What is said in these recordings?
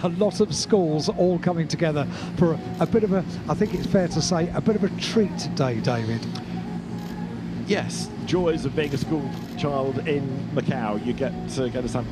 A lot of schools all coming together for a bit of a, I think it's fair to say, a bit of a treat today, David. Yes, joys of being a school child in Macau. You get to go to some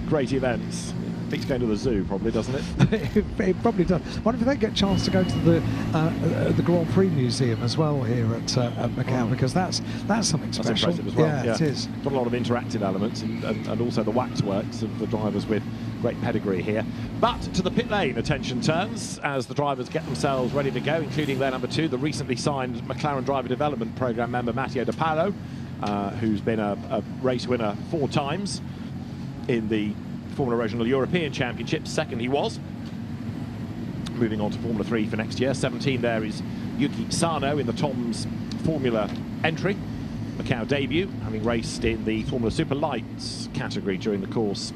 great events. Beats going to the zoo, probably, doesn't it? It probably does. Wonder if they get a chance to go to the Grand Prix Museum as well here at Macau, because that's something special. That's impressive as well. Yeah, it is. Got a lot of interactive elements and also the waxworks of the drivers with great pedigree here. But to the pit lane, attention turns as the drivers get themselves ready to go, including their number 2, the recently signed McLaren Driver Development Programme member Matteo De Paolo, who's been a race winner 4 times in the Formula Regional European Championship. Second he was. Moving on to Formula 3 for next year. 17 there is Yuki Sano in the Tom's Formula entry. Macau debut, having raced in the Formula Super Lights category during the course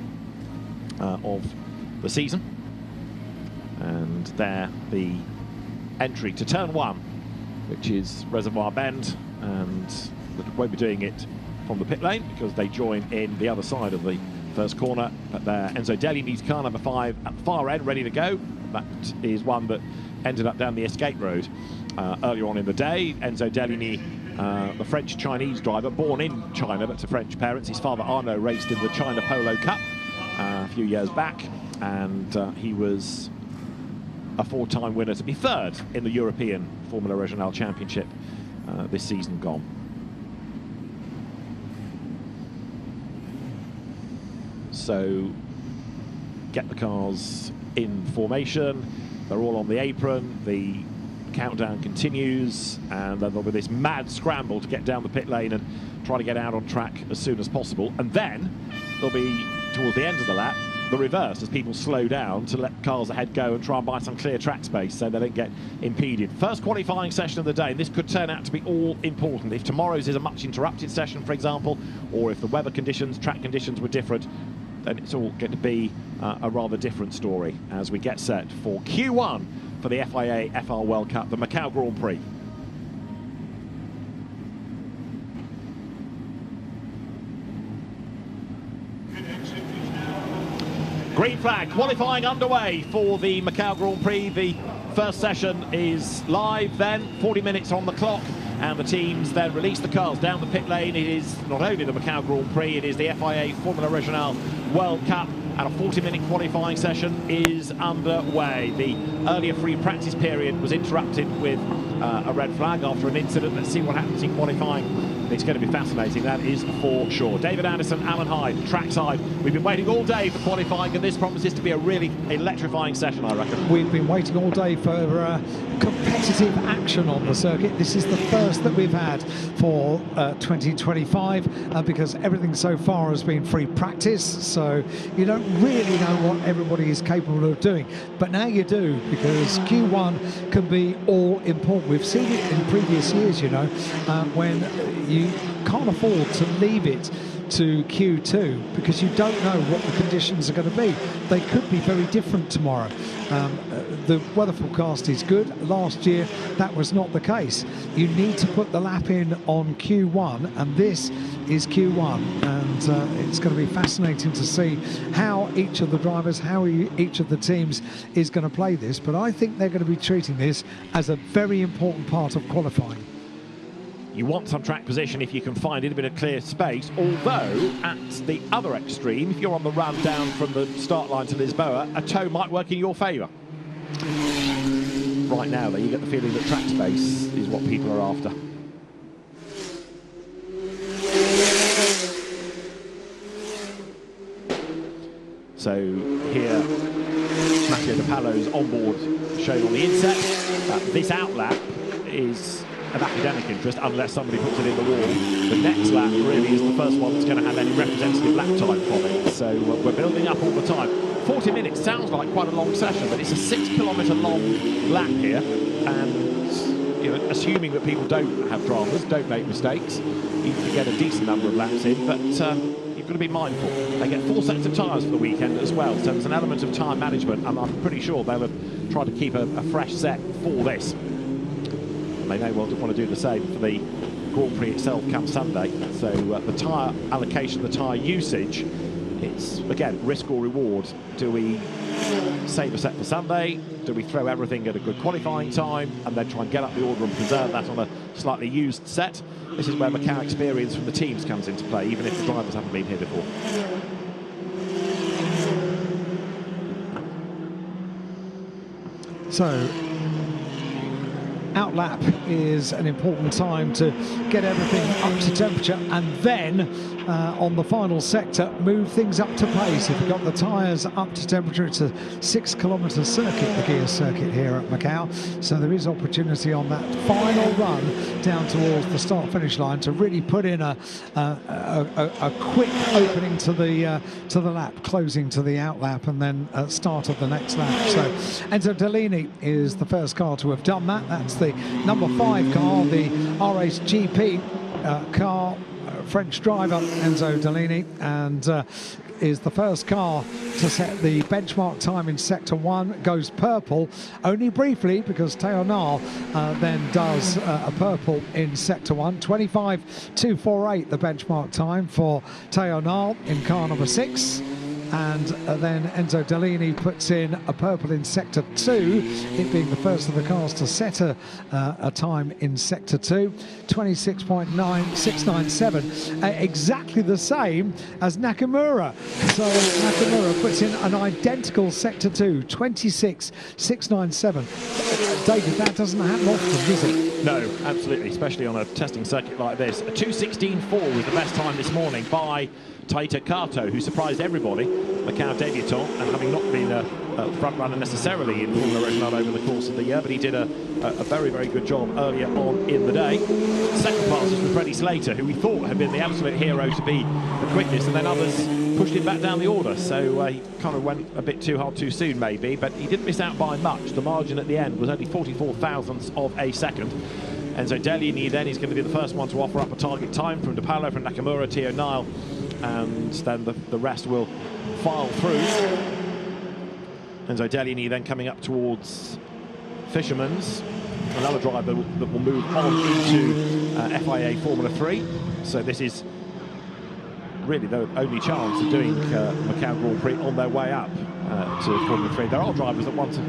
of the season. And there the entry to turn 1, which is Reservoir Bend, and they won't be doing it from the pit lane because they join in the other side of the first corner. But there Enzo Delini's car, number 5, at the far end, ready to go. That is one that ended up down the escape road earlier on in the day. Enzo Delini, the French-Chinese driver, born in China but to French parents. His father Arnaud raced in the China Polo Cup a few years back, and he was a 4-time winner to be 3rd in the European Formula Regional Championship this season gone. So get the cars in formation, they're all on the apron, the countdown continues, and then there'll be this mad scramble to get down the pit lane and try to get out on track as soon as possible. And then there'll be, towards the end of the lap, the reverse as people slow down to let cars ahead go and try and buy some clear track space so they don't get impeded. First qualifying session of the day, and this could turn out to be all important. If tomorrow's is a much interrupted session, for example, or if the weather conditions, track conditions were different, then it's all going to be a rather different story as we get set for Q1 for the FIA FR World Cup, the Macau Grand Prix. Green flag, qualifying underway for the Macau Grand Prix. The first session is live then, 40 minutes on the clock, and the teams then release the cars down the pit lane. It is not only the Macau Grand Prix, it is the FIA Formula Regional World Cup, and a 40-minute qualifying session is underway. The earlier free practice period was interrupted with a red flag after an incident. Let's see what happens in qualifying. It's going to be fascinating, that is for sure. David Anderson, Alan Hyde, trackside. We've been waiting all day for qualifying, and this promises to be a really electrifying session, I reckon. We've been waiting all day for competitive action on the circuit. This is the first that we've had for 2025 because everything so far has been free practice, so you don't really know what everybody is capable of doing. But now you do, because Q1 can be all important. We've seen it in previous years, you know, when you can't afford to leave it to Q2 because you don't know what the conditions are going to be. They could be very different tomorrow. The weather forecast is good. Last year that was not the case. You need to put the lap in on Q1, and this is Q1, and it's going to be fascinating to see how each of the drivers, how each of the teams is going to play this. But I think they're going to be treating this as a very important part of qualifying. You want some track position if you can find it, a bit of clear space, although at the other extreme, if you're on the run down from the start line to Lisboa, a tow might work in your favour. Right now, though, you get the feeling that track space is what people are after. So here, Matteo De Paolo's onboard shown on the inset. This outlap is of academic interest unless somebody puts it in the wall. The next lap really is the first one that's going to have any representative lap time from it. So we're building up all the time. 40 minutes sounds like quite a long session, but it's a 6-kilometre long lap here, and you know, assuming that people don't have dramas, don't make mistakes, you can get a decent number of laps in, but you've got to be mindful. They get 4 sets of tyres for the weekend as well, so there's an element of tyre management, and I'm pretty sure they'll have tried to keep a fresh set for this. They may well want to do the same for the Grand Prix itself come Sunday. So the tyre allocation, the tyre usage it's, again, risk or reward. Do we save a set for Sunday? Do we throw everything at a good qualifying time and then try and get up the order and preserve that on a slightly used set? This is where Macau experience from the teams comes into play, even if the drivers haven't been here before. So, outlap is an important time to get everything up to temperature, and then on the final sector move things up to pace. If you've got the tyres up to temperature, it's a 6-kilometre circuit, the gear circuit here at Macau, so there is opportunity on that final run down towards the start-finish line to really put in a quick opening to the lap, closing to the outlap, and then start of the next lap. So Enzo Dellini is the first car to have done that. That's the number 5 car, the RACE GP car, French driver Enzo Dellini, and is the first car to set the benchmark time in Sector 1, goes purple, only briefly because Théo Nal then does a purple in Sector 1. 25.248 the benchmark time for Théo Nal in car number 6. And then Enzo Dellini puts in a purple in Sector 2, it being the first of the cars to set a time in Sector 2, 26.9697, exactly the same as Nakamura. So Nakamura puts in an identical Sector 2, 26.697. David, that doesn't happen often, does it? No, absolutely, especially on a testing circuit like this. A 2:16.4 was the best time this morning by Taita Kato, who surprised everybody, Macau debutant, and having not been a front runner necessarily in Formula Regional over the course of the year, but he did a very, very good job earlier on in the day. Second pass was with Freddie Slater, who we thought had been the absolute hero to be the quickest, and then others pushed him back down the order, so he kind of went a bit too hard too soon maybe, but he didn't miss out by much. The margin at the end was only 44 thousandths of a second. Enzo Dellini then is going to be the first one to offer up a target time from De Paulo, from Nakamura, Théo Nal, and then the rest will file through. Enzo Dellini then coming up towards Fisherman's, another driver that will move on into FIA Formula 3. So this is really the only chance of doing Macau Grand Prix on their way up to Formula 3. There are drivers that want to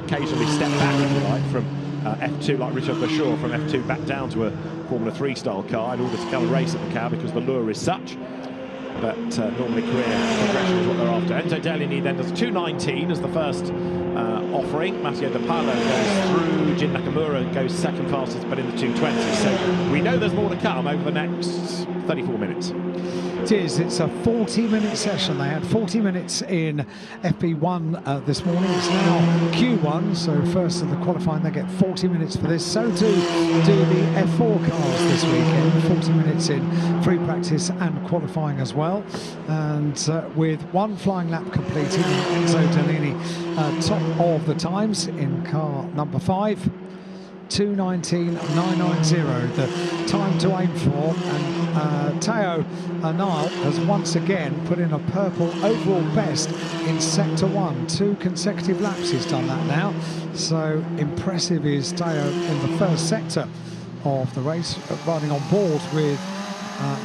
occasionally step back, if you like, from F2, like Richard Bachor, from F2 back down to a Formula 3 style car in order to come and race at Macau because the lure is such. But normally career progression is what they're after. Enzo Dellini then does 2:19 as the first offering. Matteo De Paulo goes through. Jin Nakamura goes second fastest, but in the 2:20. So we know there's more to come over the next 34 minutes. It is. It's a 40-minute session. They had 40 minutes in FP1 this morning. It's now Q1, so first of the qualifying, they get 40 minutes for this. So too do the F4 cars this weekend, 40 minutes in free practice and qualifying as well. And with one flying lap completed, Enzo Dellini top of the times in car number 5. 2:19.990, the time to aim for, and Théo Nal has once again put in a purple overall best in Sector 1. 2 consecutive laps he's done that now, so impressive is Théo in the first sector of the race, riding on board with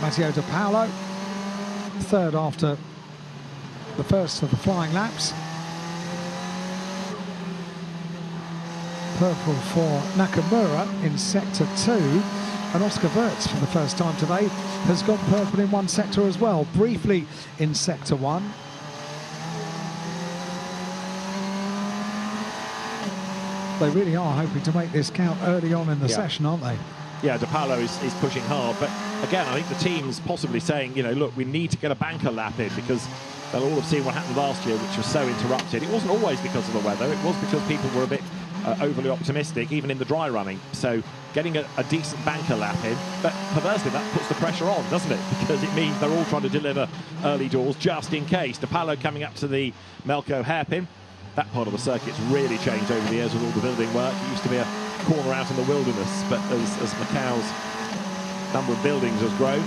Matteo De Paulo, third after the first of the flying laps. Purple for Nakamura in Sector 2, and Oscar Wirtz for the first time today has gone purple in one sector as well, briefly in Sector 1. They really are hoping to make this count early on in the session, aren't they? Yeah, De Paulo is pushing hard, but again, I think the team's possibly saying, you know, look, we need to get a banker lap in because they'll all have seen what happened last year, which was so interrupted. It wasn't always because of the weather, it was because people were a bit overly optimistic, even in the dry running. So getting a decent banker lap in, but perversely that puts the pressure on, doesn't it? Because it means they're all trying to deliver early doors just in case. De Paulo coming up to the Melco hairpin. That part of the circuit's really changed over the years with all the building work. It used to be a corner out in the wilderness, but as Macau's number of buildings has grown,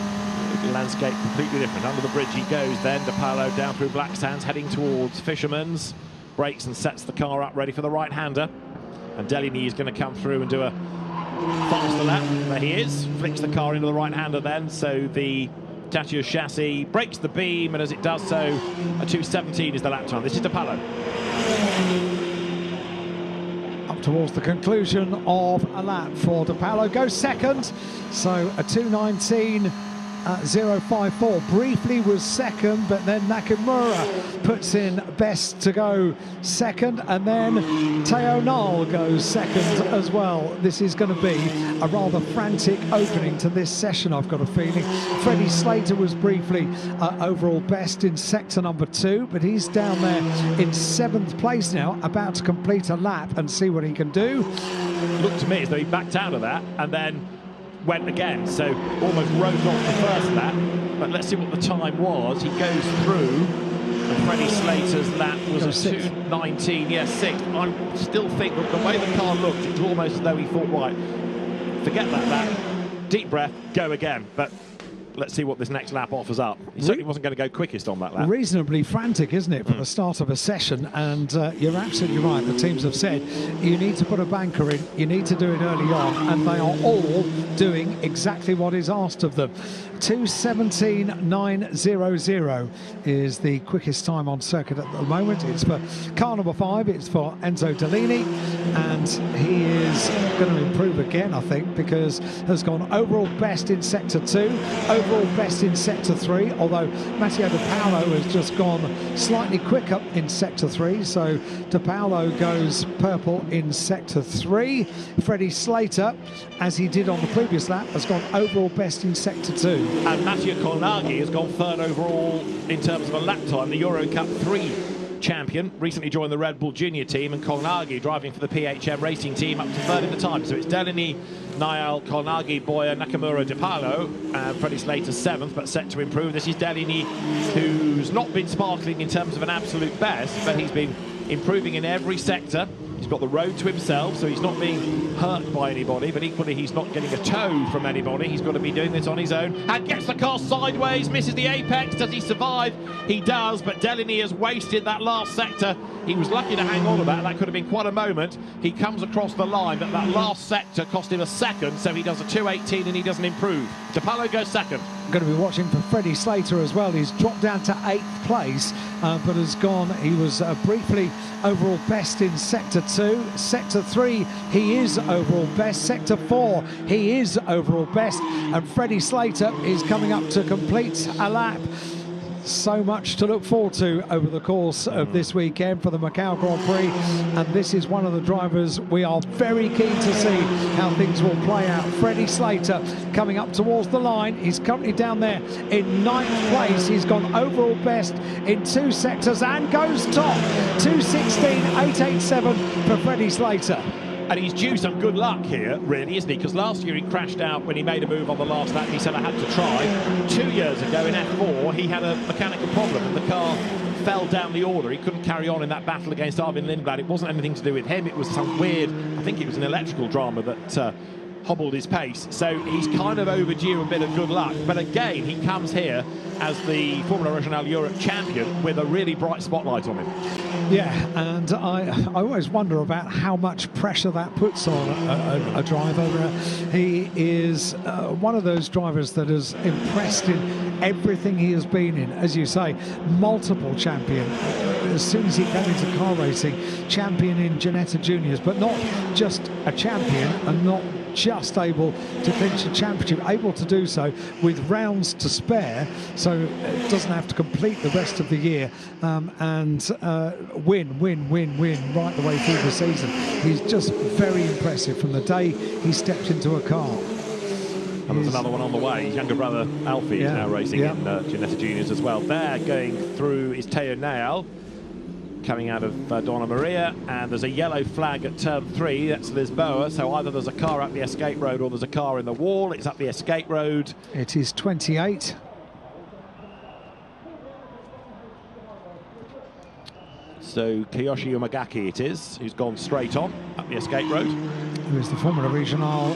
the landscape completely different. Under the bridge he goes then, De Paulo down through Black Sands, heading towards Fisherman's. Brakes and sets the car up ready for the right-hander. And Dellini is going to come through and do a faster lap. There he is, flicks the car into the right-hander then, so the Tatia's chassis, breaks the beam, and as it does so, a 2:17 is the lap time. This is DePallo. Up towards the conclusion of a lap for DePallo, goes second, so a 2:19.054. Briefly was second, but then Nakamura puts in best to go second, and then Teo Null goes second as well. This is going to be a rather frantic opening to this session, I've got a feeling. Freddie Slater was briefly overall best in sector number 2, but he's down there in 7th place now, about to complete a lap and see what he can do. Looked to me as though he backed out of that and then went again, so almost rode off the first lap, but let's see what the time was. He goes through, and Freddie Slater's lap was a 2:19, yes, 6th. I still think that the way the car looked, it was almost as though he thought, right, forget that lap, deep breath, go again. But let's see what this next lap offers up. He certainly wasn't going to go quickest on that lap. Reasonably frantic, isn't it, for the start of a session? And you're absolutely right. The teams have said you need to put a banker in, you need to do it early on, and they are all doing exactly what is asked of them. 2:17.900 is the quickest time on circuit at the moment. It's for car number 5, it's for Enzo Dellini, and he is going to improve again, I think, because has gone overall best in sector 2, overall best in sector 3, although Matteo De Paolo has just gone slightly quicker in sector 3, so De Paolo goes purple in sector 3. Freddie Slater, as he did on the previous lap, has gone overall best in sector 2. And Mattia Colnaghi has gone third overall in terms of a lap time, the Euro Cup 3 champion, recently joined the Red Bull Junior team, and Colnaghi driving for the PHM racing team up to third in the time. So it's Dellini, Niall, Colnaghi, Boyer, Nakamura, De Paolo, and Freddie Slater 7th, but set to improve. This is Dellini, who's not been sparkling in terms of an absolute best, but he's been improving in every sector. He's got the road to himself, so he's not being hurt by anybody, but equally he's not getting a tow from anybody. He's got to be doing this on his own, and gets the car sideways, misses the apex. Does he survive? He does, but Dellini has wasted that last sector. He was lucky to hang on to that. That could have been quite a moment. He comes across the line, but that last sector cost him a second, so he does a 2:18 and he doesn't improve. De Paolo goes second. I'm going to be watching for Freddie Slater as well. He's dropped down to 8th place, but has gone. He was briefly overall best in sector 2. Sector 3, he is overall best. Sector 4, he is overall best. And Freddie Slater is coming up to complete a lap. So much to look forward to over the course of this weekend for the Macau Grand Prix, and this is one of the drivers we are very keen to see how things will play out. Freddie Slater coming up towards the line. He's currently down there in 9th place. He's gone overall best in 2 sectors and goes top. 2:16.887 for Freddie Slater. And he's due some good luck here, really, isn't he? Because last year he crashed out when he made a move on the last lap. He said, I had to try. 2 years ago in F4, he had a mechanical problem and the car fell down the order. He couldn't carry on in that battle against Arvin Lindblad. It wasn't anything to do with him. It was some weird, I think it was an electrical drama that hobbled his pace. So he's kind of overdue a bit of good luck. But again, he comes here as the Formula Regional Europe champion with a really bright spotlight on him. Yeah, and I always wonder about how much pressure that puts on a driver. He is one of those drivers that has impressed in everything he has been in. As you say, multiple champion. As soon as he came into car racing, champion in Ginetta Juniors, but not just a champion and not just able to clinch a championship, able to do so with rounds to spare, so it doesn't have to complete the rest of the year and win right the way through the season. He's just very impressive from the day he stepped into a car. And there's another one on the way. His younger brother Alfie is now racing in Ginetta Juniors as well. There going through is Teo Nail, coming out of Donna Maria, and there's a yellow flag at turn 3. That's Lisboa, so either there's a car up the escape road or there's a car in the wall. It's up the escape road. It is 28. So Kiyoshi Umagaki it is, who's gone straight on up the escape road. Who is the Formula Regional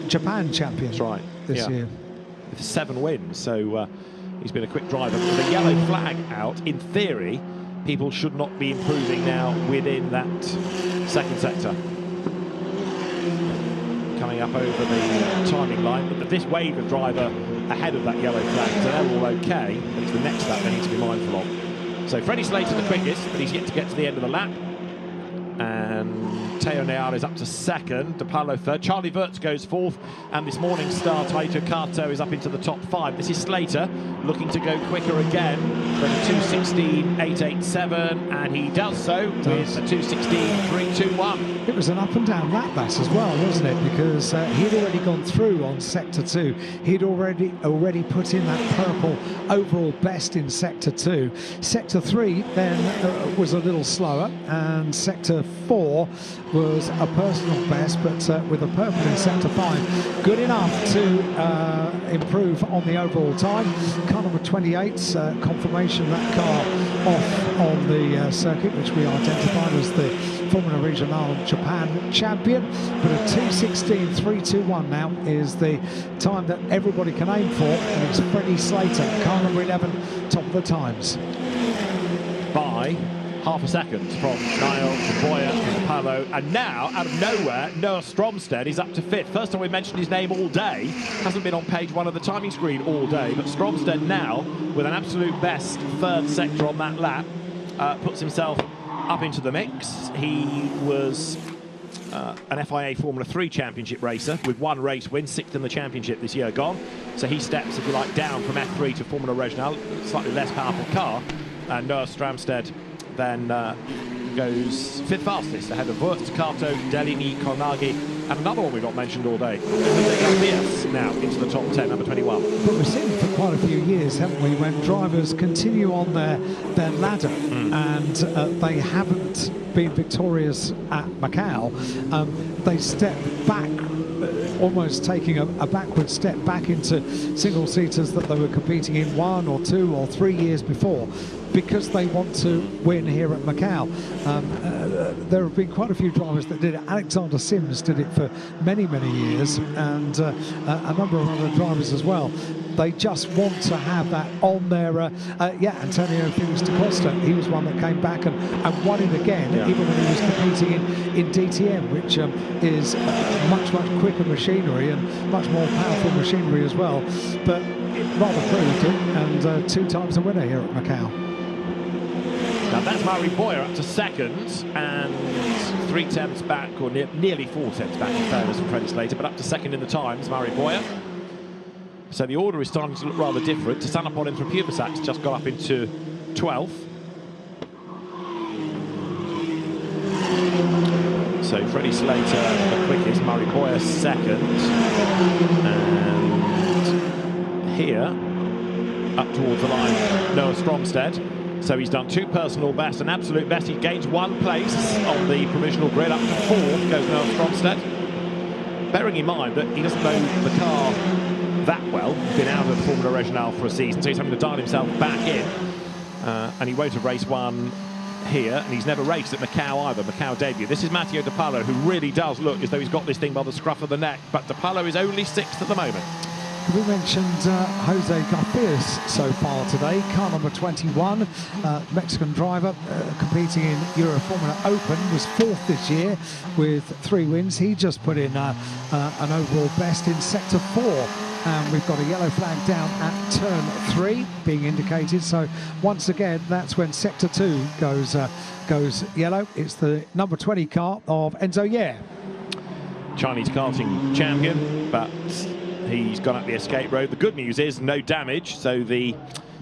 Japan champion. That's right. This year. With 7 wins, so he's been a quick driver. With a yellow flag out, in theory, people should not be improving now within that second sector. Coming up over the timing line, but this wave of driver ahead of that yellow flag, so they're all okay, but it's the next lap they need to be mindful of. So Freddie Slater the quickest, but he's yet to get to the end of the lap. And Teo Neal is up to second, De Paulo third, Charlie Wirtz goes fourth, and this morning star Taito Kato is up into the top 5. This is Slater looking to go quicker again than a 2:16.887, and he does so with a 2:16.321. It was an up and down lap that as well, wasn't it? Because he'd already gone through on sector 2. He'd already put in that purple overall best in sector 2. Sector 3 then was a little slower, and sector 4 was a personal best, but with a purple in sector 5, good enough to improve on the overall time. Car number 28, confirmation that car off on the circuit, which we identified as the Formula Regional Japan champion, but a 2:16.321 now is the time that everybody can aim for, and it's Freddie Slater, car number 11, top of the times. By half a second from Niall, Boyer, and Paulo, and now, out of nowhere, Noah Stromstead is up to 5th. First time we mentioned his name all day. Hasn't been on page 1 of the timing screen all day, but Stromstead now, with an absolute best 3rd sector on that lap, puts himself up into the mix. He was an FIA Formula 3 championship racer with 1 race win, 6th in the championship this year gone. So he steps, if you like, down from F3 to Formula Regional, slightly less powerful car, and Noah Stromstead then goes 5th fastest ahead of Wirtz, Kato, Delaney, Kornagi, and another one we've not mentioned all day. Now into the top 10, number 21. But we've seen it for quite a few years, haven't we, when drivers continue on their ladder and they haven't been victorious at Macau. They step back, almost taking a backward step back into single-seaters that they were competing in 1 or 2 or 3 years before, because they want to win here at Macau. There have been quite a few drivers that did it. Alexander Sims did it for many, many years, and a number of other drivers as well. They just want to have that on their... Antonio Felix da Costa, he was one that came back and won it again, even when he was competing in DTM, which is much, much quicker machinery and much more powerful machinery as well. But it rather proved it, and 2 times a winner here at Macau. Now that's Murray Boyer up to second, and 3 tenths back, or nearly 4 tenths back in fairness from Freddie Slater, but up to second in the times, Murray Boyer. So the order is starting to look rather different. Tasanapolim from Pubersak's just got up into 12th. So Freddie Slater the quickest, Murray Boyer second, and here, up towards the line, Noah Stromstead. So he's done 2 personal bests, an absolute best. He gains 1 place on the provisional grid. Up to 4th goes Noah Stromstead. Bearing in mind that he doesn't know the car that well, been out of Formula Regional for a season, so he's having to dial himself back in. And he won't have race 1 here, and he's never raced at Macau either, Macau debut. This is Matteo De Paulo, who really does look as though he's got this thing by the scruff of the neck, but De Paulo is only 6th at the moment. We mentioned Jose Garfias so far today, car number 21, Mexican driver, competing in Euro Formula Open, was 4th this year with 3 wins. He just put in an overall best in sector 4, and we've got a yellow flag down at turn 3 being indicated. So once again, that's when sector 2 goes yellow. It's the number 20 car of Enzo Ye. Chinese karting champion, but he's gone up the escape road. The good news is no damage, so the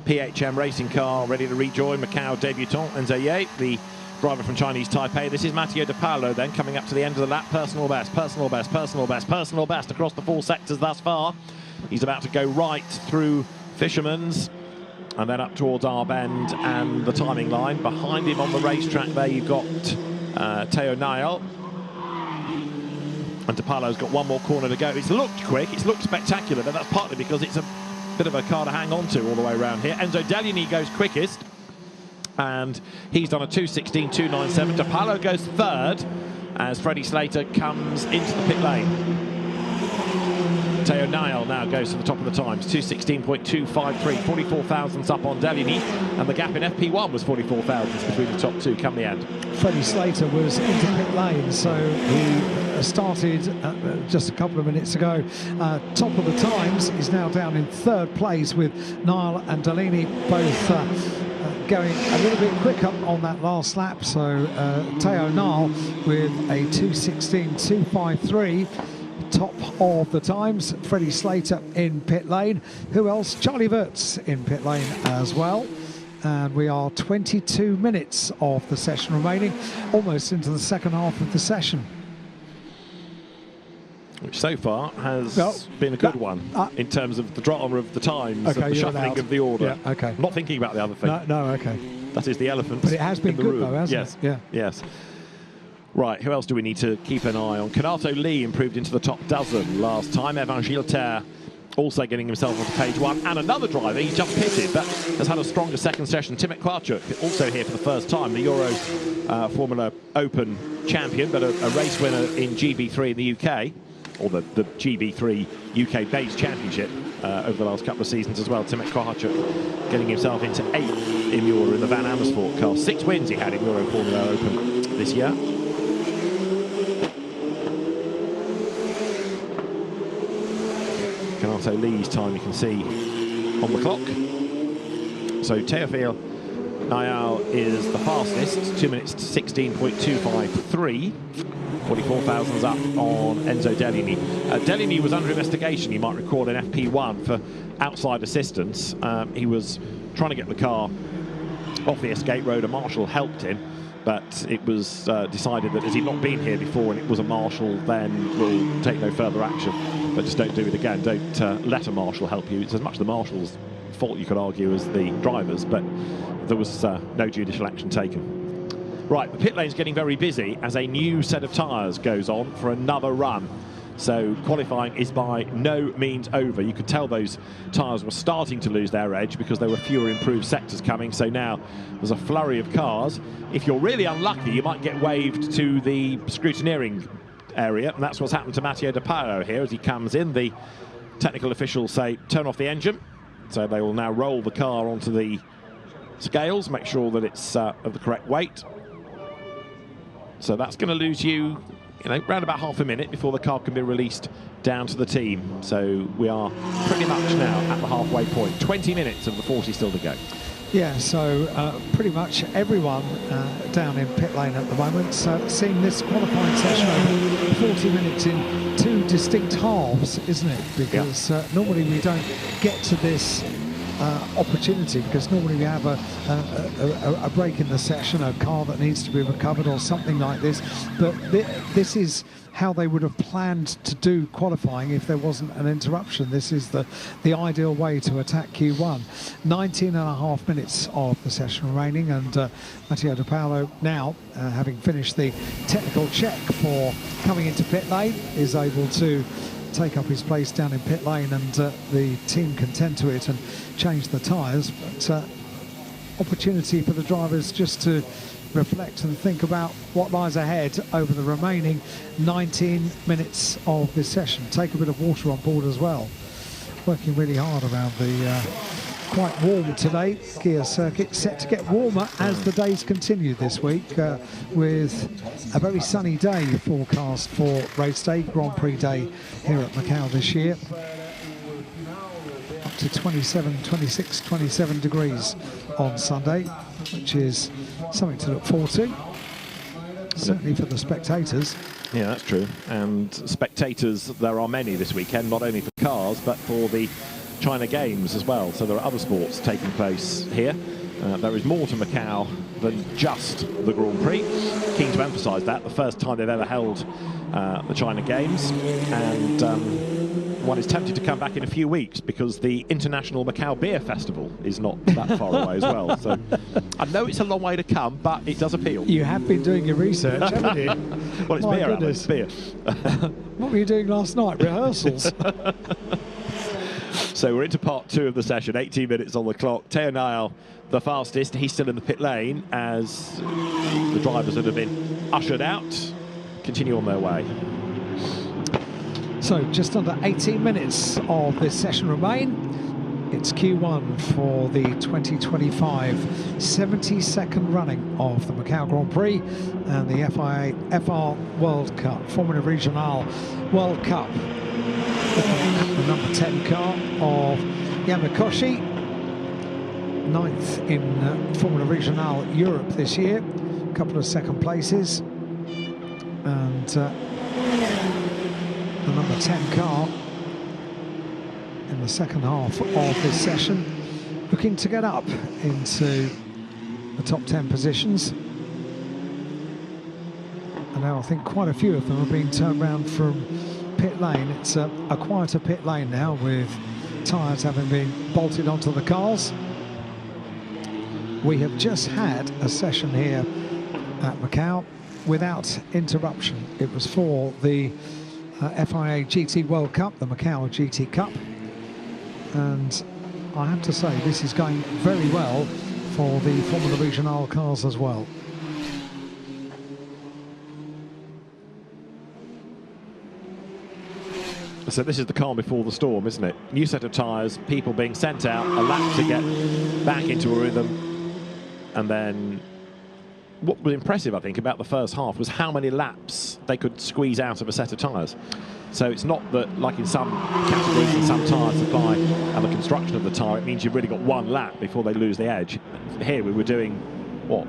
PHM racing car ready to rejoin Macau debutant Enzo Ye, the driver from Chinese Taipei. This is Matteo De Paulo then coming up to the end of the lap. Personal best, personal best, personal best, personal best across the 4 sectors thus far. He's about to go right through Fisherman's and then up towards Arbend and the timing line. Behind him on the racetrack there you've got Teo Niall. And De Paulo's got 1 more corner to go. It's looked quick, it's looked spectacular, but that's partly because it's a bit of a car to hang on to all the way around here. Enzo Delaney goes quickest, and he's done a 2:16.297. De Paulo goes 3rd as Freddie Slater comes into the pit lane. Théo Niel now goes to the top of the times, 2:16.253, 44 thousandths up on Deligny, and the gap in FP1 was 44 thousandths between the top two come the end. Freddie Slater was into pit lane, so he started just a couple of minutes ago. Top of the times, is now down in third place with Niel and Deligny both going a little bit quicker on that last lap. So Théo Niel with a 2:16.253. Top of the times. Freddie Slater in pit lane. Who else? Charlie Wirtz in pit lane as well. And we are 22 minutes of the session remaining, almost into the second half of the session. Which so far has been a good one in terms of the drama of the times, okay, and the shuffling of the order. Yeah, okay. I'm not thinking about the other thing. No, okay. That is the elephant. But it has been good though, hasn't it? Yeah. Yes. Right, who else do we need to keep an eye on? Kanato Lee improved into the top dozen last time. Evan Gilter also getting himself onto page one. And another driver, he just pitted, but has had a stronger second session. Timothy Kwarczuk, also here for the first time. The Euro Formula Open champion, but a race winner in GB3 in the UK, or the GB3 UK Base Championship over the last couple of seasons as well. Timothy Kwarczuk getting himself into 8th in Euro in the Van Amersfoort car. 6 wins he had in Euro Formula Open this year. Kanato Lee's time you can see on the clock. So Théophile Niel is the fastest, 2 minutes to 16.253. 44 thousandths up on Enzo Deligny. Deligny was under investigation, you might recall, in FP1 for outside assistance. He was trying to get the car off the escape road. A marshal helped him, but it was decided that as he'd not been here before and it was a marshal, then we'll take no further action. But just don't do it again. Don't let a marshal help you. It's as much the marshal's fault, you could argue, as the driver's, but there was no judicial action taken. Right, the pit lane's getting very busy as a new set of tyres goes on for another run. So qualifying is by no means over. You could tell those tyres were starting to lose their edge because there were fewer improved sectors coming. So now there's a flurry of cars. If you're really unlucky, you might get waved to the scrutineering area, and that's what's happened to Matteo De Paolo here as he comes in. The technical officials say turn off the engine, so they will now roll the car onto the scales, make sure that it's of the correct weight. So that's going to lose you know, around about half a minute before the car can be released down to the team. So we are pretty much now at the halfway point. 20 minutes of the 40 still to go. Yeah, so pretty much everyone down in pit lane at the moment. So seeing this qualifying session over 40 minutes in two distinct halves, isn't it? Because normally we don't get to this opportunity, because normally we have a break in the session, a car that needs to be recovered or something like this. But this is how they would have planned to do qualifying if there wasn't an interruption. This is the ideal way to attack Q1. 19.5 minutes of the session remaining, and Matteo De Paolo now, having finished the technical check for coming into pit lane, is able to take up his place down in pit lane, and the team can tend to it and change the tyres. But opportunity for the drivers just to reflect and think about what lies ahead over the remaining 19 minutes of this session. Take a bit of water on board as well. Working really hard around the quite warm today gear circuit, set to get warmer as the days continue this week, with a very sunny day forecast for race day, Grand Prix day here at Macau this year. Up to 27, 26, 27 degrees on Sunday, which is something to look forward to, certainly for the spectators. Yeah, that's true. And spectators, there are many this weekend, not only for cars, but for the China Games as well. So there are other sports taking place here. There is more to Macau than just the Grand Prix. Keen to emphasise that, the first time they've ever held the China Games, and one is tempted to come back in a few weeks because the International Macau Beer Festival is not that far away as well. So I know it's a long way to come, but it does appeal. You have been doing your research, haven't you? Well, it's beer, Alan, it's beer. What were you doing last night? Rehearsals? So we're into part two of the session, 18 minutes on the clock. Théo Niel, the fastest. He's still in the pit lane as the drivers that have been ushered out continue on their way. So just under 18 minutes of this session remain. It's Q1 for the 2025 72nd running of the Macau Grand Prix and the FIA FR World Cup, Formula Regional World Cup. Looking at the number 10 car of Yamakoshi, 9th in Formula Regional Europe this year, a couple of second places, and the number 10 car in the second half of this session, looking to get up into the top 10 positions. And now I think quite a few of them are being turned around from pit lane. It's a quieter pit lane now, with tyres having been bolted onto the cars. We have just had a session here at Macau without interruption. It was for the FIA GT World Cup, the Macau GT Cup. And I have to say, this is going very well for the Formula Regional cars as well. So this is the calm before the storm, isn't it? New set of tyres, people being sent out, a lap to get back into a rhythm. And then what was impressive, I think, about the first half was how many laps they could squeeze out of a set of tyres. So it's not that, like in some categories and some tyre supply and the construction of the tyre, it means you've really got one lap before they lose the edge. Here we were doing, what,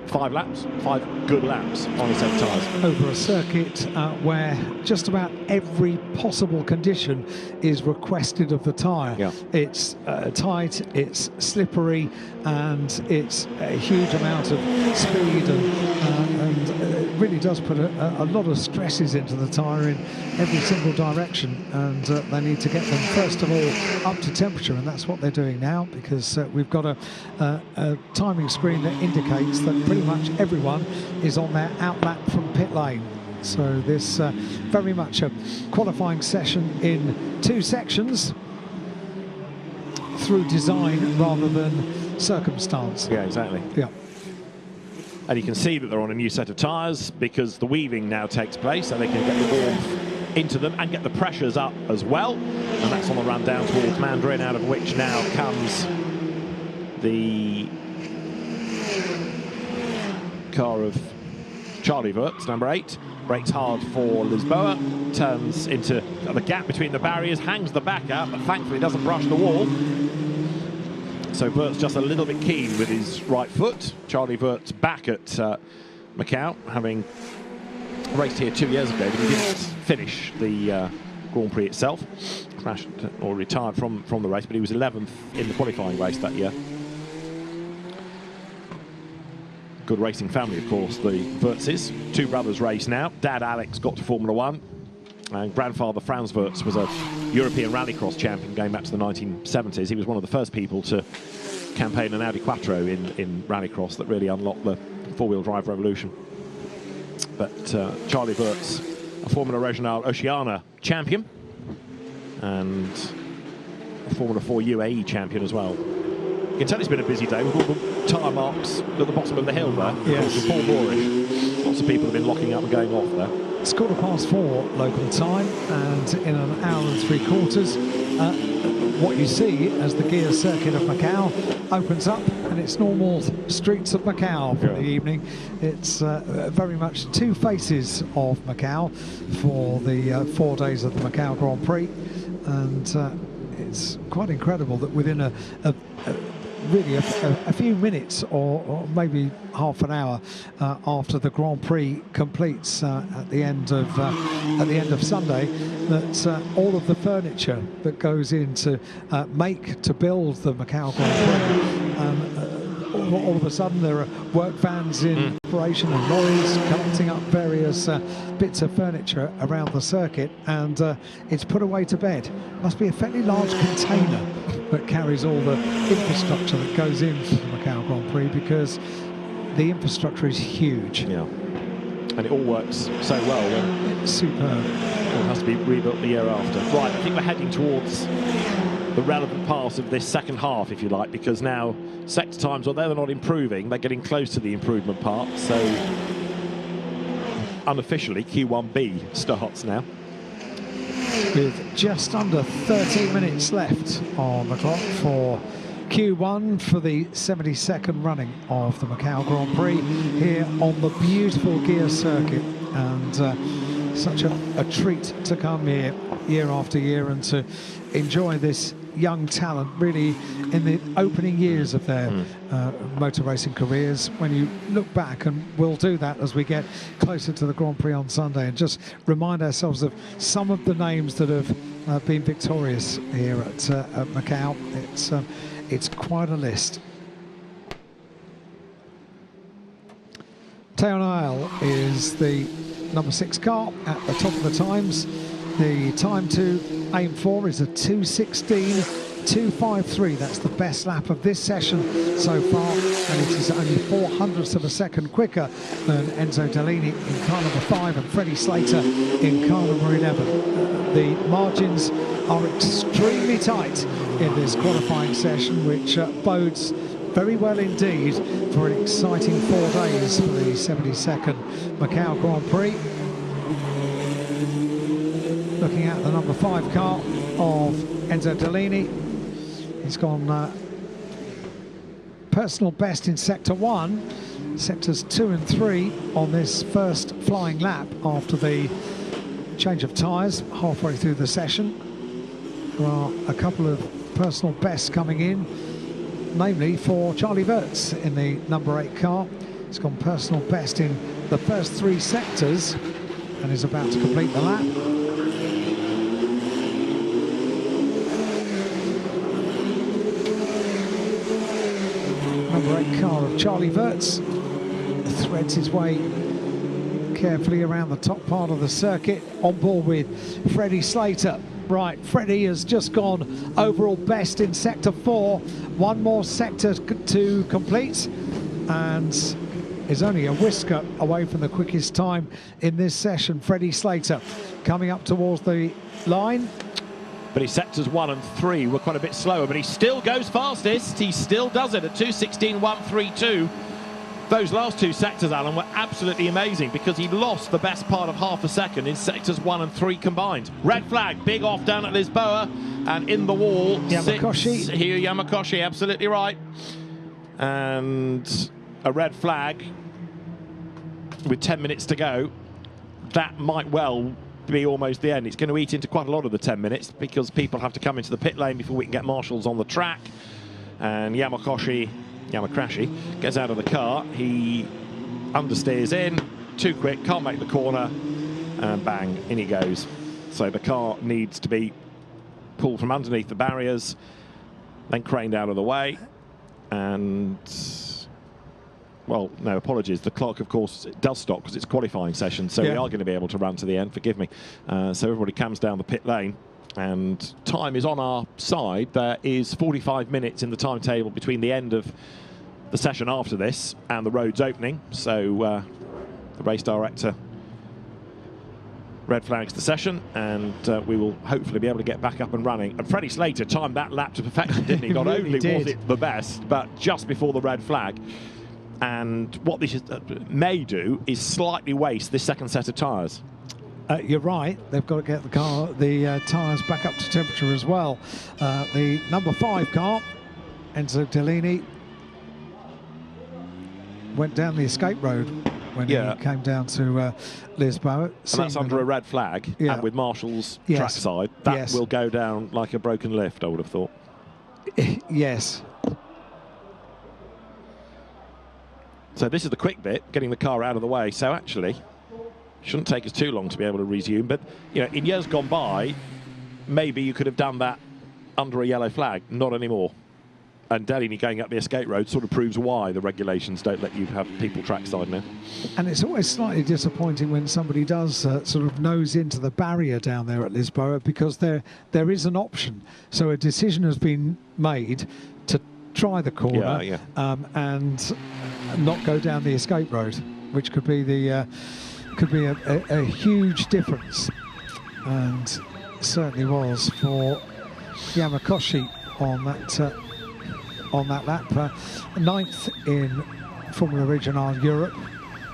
5 laps? 5 good laps on a set of tyres. Over a circuit where just about every possible condition is requested of the tyre. Yeah. It's tight, it's slippery, and it's a huge amount of speed, and it really does put a lot of stresses into the tyre in every single direction, and they need to get them first of all up to temperature, and that's what they're doing now, because we've got a timing screen that indicates that pretty much everyone is on their out lap from pit lane. So this very much a qualifying session in 2 sections through design rather than circumstance. Yeah, exactly. Yeah. And you can see that they're on a new set of tyres because the weaving now takes place, so they can get the warmth into them and get the pressures up as well. And that's on the run down towards Mandarin, out of which now comes the car of Charlie Wirtz, number 8. Brakes hard for Lisboa, turns into the gap between the barriers, hangs the back out, but thankfully doesn't brush the wall. So Wirtz just a little bit keen with his right foot. Charlie Wirtz back at Macau, having raced here 2 years ago, but he didn't finish the Grand Prix itself. Crashed or retired from the race, but he was 11th in the qualifying race that year. Good racing family, of course, the Wirtzes. 2 brothers race now. Dad Alex got to Formula 1, and grandfather Franz Wirtz was a European rallycross champion going back to the 1970s. He was one of the first people to campaign an Audi Quattro in rallycross that really unlocked the four-wheel drive revolution. But Charlie Wirtz, a Formula Regional Oceania champion, and a Formula 4 UAE champion as well. You can tell it's been a busy day with all the tyre marks at the bottom of the hill there. Yes. It's Paul Moorish. Lots of people have been locking up and going off there. It's 4:15 local time, and in an hour and 3/4, what you see as the gear circuit of Macau opens up, and it's normal streets of Macau for the evening. It's very much 2 faces of Macau for the 4 days of the Macau Grand Prix, and it's quite incredible that within really a few minutes or maybe half an hour after the Grand Prix completes at the end of Sunday, that all of the furniture that goes in to build the Macau Grand Prix, all of a sudden there are work vans in operation and lorries collecting up various bits of furniture around the circuit, and it's put away to bed. Must be a fairly large container that carries all the infrastructure that goes in for the Macau Grand Prix, because the infrastructure is huge. Yeah, and it all works so well. It's superb. It has to be rebuilt the year after. Right, I think we're heading towards the relevant part of this second half, if you like, because now sector times, although they're not improving, they're getting close to the improvement part. So unofficially, Q1B starts now. with just under 13 minutes left on the clock for Q1 for the 72nd running of the Macau Grand Prix here on the beautiful gear circuit, and such a treat to come here year after year and to enjoy this young talent really in the opening years of their motor racing careers. When you look back, and we'll do that as we get closer to the Grand Prix on Sunday, and just remind ourselves of some of the names that have been victorious here at Macau. It's quite a list. Teo Nile is the number 6 car at the top of the times. The time to aim for is a 2:16.253. That's the best lap of this session so far, and it is only 0.04 of a second quicker than Enzo Dellini in car number 5 and Freddie Slater in car number 11. The margins are extremely tight in this qualifying session, which bodes very well indeed for an exciting 4 days for the 72nd Macau Grand Prix. Looking at the number 5 car of Enzo Dellini, he's gone personal best in sector 1, sectors 2 and 3 on this first flying lap after the change of tyres halfway through the session. There are a couple of personal bests coming in, namely for Charlie Wirtz in the number 8 car. He's gone personal best in the first 3 sectors and is about to complete the lap. Number 8 car of Charlie Wirtz threads his way carefully around the top part of the circuit, on board with Freddie Slater. Right, Freddie has just gone overall best in sector 4. One more sector to complete, and is only a whisker away from the quickest time in this session. Freddie Slater coming up towards the line. But his sectors 1 and 3 were quite a bit slower, but he still goes fastest. He still does it at 2:16.132. Those last 2 sectors, Alan, were absolutely amazing because he lost the best part of half a second in sectors 1 and 3 combined. Red flag, big off down at Lisboa, and in the wall, Yamakoshi. Here, Yamakoshi, absolutely right. And a red flag with 10 minutes to go. That might well be almost the end. It's going to eat into quite a lot of the 10 minutes because people have to come into the pit lane before we can get marshals on the track. And Yamakoshi gets out of the car. He understeers in, too quick, can't make the corner, and bang, in he goes. So the car needs to be pulled from underneath the barriers, then craned out of the way, and well, no, apologies. The clock, of course, does stop because it's qualifying session, so we are going to be able to run to the end, forgive me. So everybody comes down the pit lane, and time is on our side. There is 45 minutes in the timetable between the end of the session after this and the roads opening. So the race director red flags the session, and we will hopefully be able to get back up and running. And Freddie Slater timed that lap to perfection, didn't he? Not really only was it the best, but just before the red flag. And what this may do is slightly waste this second set of tyres. You're right. They've got to get the tyres back up to temperature as well. The number 5 car, Enzo Dellini, went down the escape road when he came down to Lisboa. And that's under a red flag, and with marshals trackside, that will go down like a broken lift, I would have thought. Yes. So this is the quick bit, getting the car out of the way. So actually, shouldn't take us too long to be able to resume. But you know, in years gone by, maybe you could have done that under a yellow flag. Not anymore. And Dellini going up the escape road sort of proves why the regulations don't let you have people trackside now. And it's always slightly disappointing when somebody does sort of nose into the barrier down there at Lisboa, because there is an option. So a decision has been made to try the corner and not go down the escape road, which could be a huge difference, and certainly was for Yamakoshi on that lap. 9th in Formula Regional Europe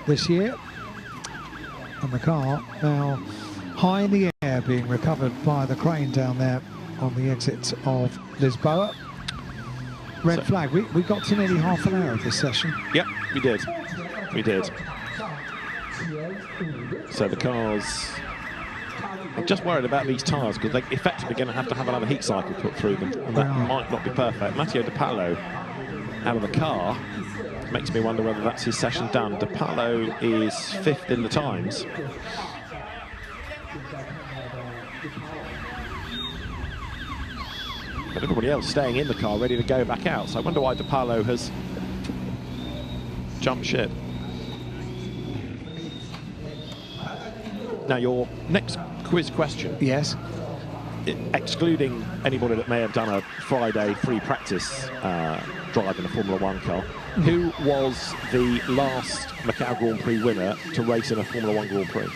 this year, and the car now high in the air. Air being recovered by the crane down there on the exit of Lisboa. Red flag. We got to nearly half an hour of this session. Yep, we did. We did. So the cars... I'm just worried about these tyres because they're effectively going to have another heat cycle put through them, and that might not be perfect. Matteo De Palo out of the car makes me wonder whether that's his session done. De Palo is 5th in the times. But everybody else staying in the car, ready to go back out. So I wonder why De Palo has jumped ship. Now, your next quiz question. Yes. Excluding anybody that may have done a Friday free practice drive in a Formula 1 car, who was the last Macau Grand Prix winner to race in a Formula 1 Grand Prix?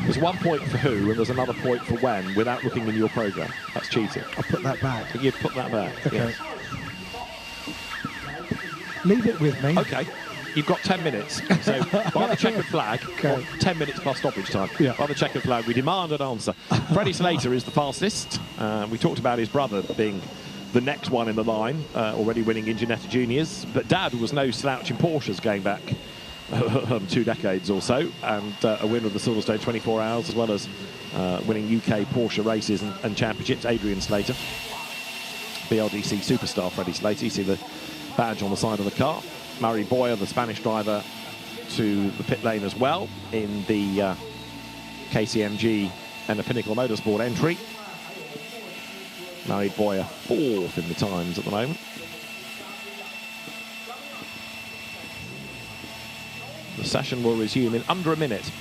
There's 1 point for who, and there's another point for when, without looking in your programme. That's cheating. I'll put that back. You'd put that back. Okay. Yes. Leave it with me. Okay. You've got 10 minutes. So by the checkered flag, okay. 10 minutes plus stoppage time. Yeah. By the checkered flag, we demand an answer. Freddie Slater is the fastest. We talked about his brother being the next one in the line, already winning in Ginetta Juniors. But Dad was no slouch in Porsches going back 2 decades or so, and a winner of the Silverstone 24 Hours, as well as winning UK Porsche races and championships. Adrian Slater, BLDC superstar Freddie Slater. You see the badge on the side of the car. Murray Boyer, the Spanish driver, to the pit lane as well in the KCMG and the Pinnacle Motorsport entry. Murray Boyer 4th in the times at the moment. The session will resume in under a minute.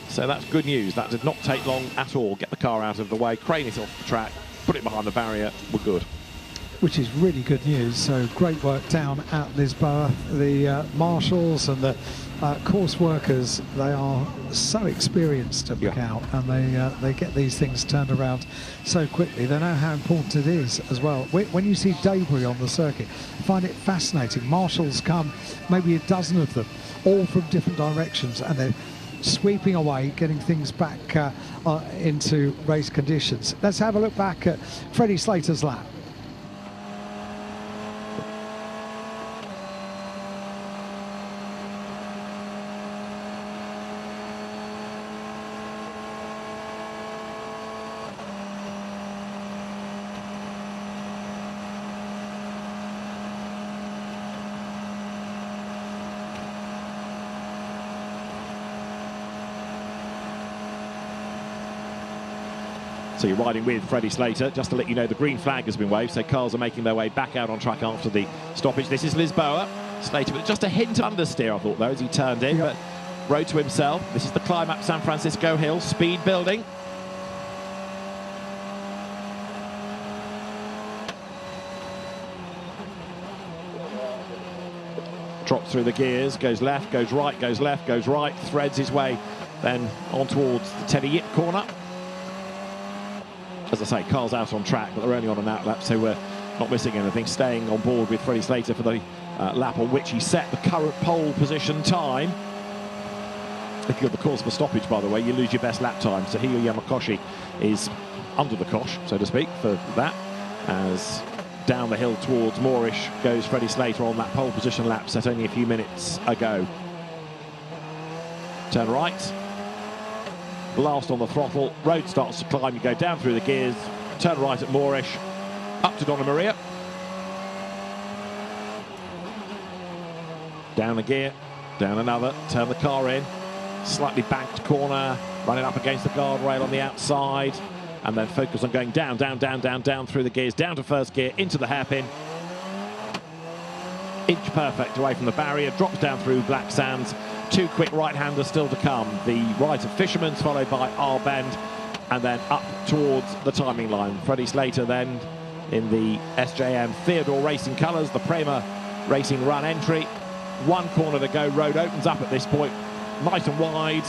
So that's good news. That did not take long at all. Get the car out of the way, crane it off the track, put it behind the barrier, we're good. Which is really good news. So great work down at Lisboa. The marshals and the course workers, they are so experienced at Macau, and they get these things turned around so quickly. They know how important it is as well. When you see debris on the circuit, I find it fascinating. Marshals come, maybe a dozen of them, all from different directions, and they're sweeping away, getting things back into race conditions. Let's have a look back at Freddie Slater's lap. So you're riding with Freddie Slater. Just to let you know, the green flag has been waved, so cars are making their way back out on track after the stoppage. This is Lisboa. Slater with just a hint of understeer, I thought, though, as he turned in, but rode to himself. This is the climb up San Francisco Hill, speed building. Drops through the gears, goes left, goes right, goes left, goes right, threads his way then on towards the Teddy Yip corner. As I say, cars out on track, but they're only on an outlap, so we're not missing anything. Staying on board with Freddie Slater for the lap on which he set the current pole position time. If you're the cause of a stoppage, by the way, you lose your best lap time. So Hiro Yamakoshi is under the cosh, so to speak, for that. As down the hill towards Moorish goes Freddie Slater on that pole position lap set only a few minutes ago. Turn right. Blast on the throttle, road starts to climb, you go down through the gears, turn right at Moorish, up to Donna Maria. Down a gear, down another, turn the car in, slightly banked corner, running up against the guardrail on the outside, and then focus on going down, down, down, down, down through the gears, down to first gear, into the hairpin. Inch perfect away from the barrier, drops down through Black Sands. 2 quick right-handers still to come. The right of Fisherman's, followed by R Bend, and then up towards the timing line. Freddie Slater then in the SJM Theodore Racing colours, the Prema Racing Run entry. 1 corner to go, road opens up at this point, nice and wide.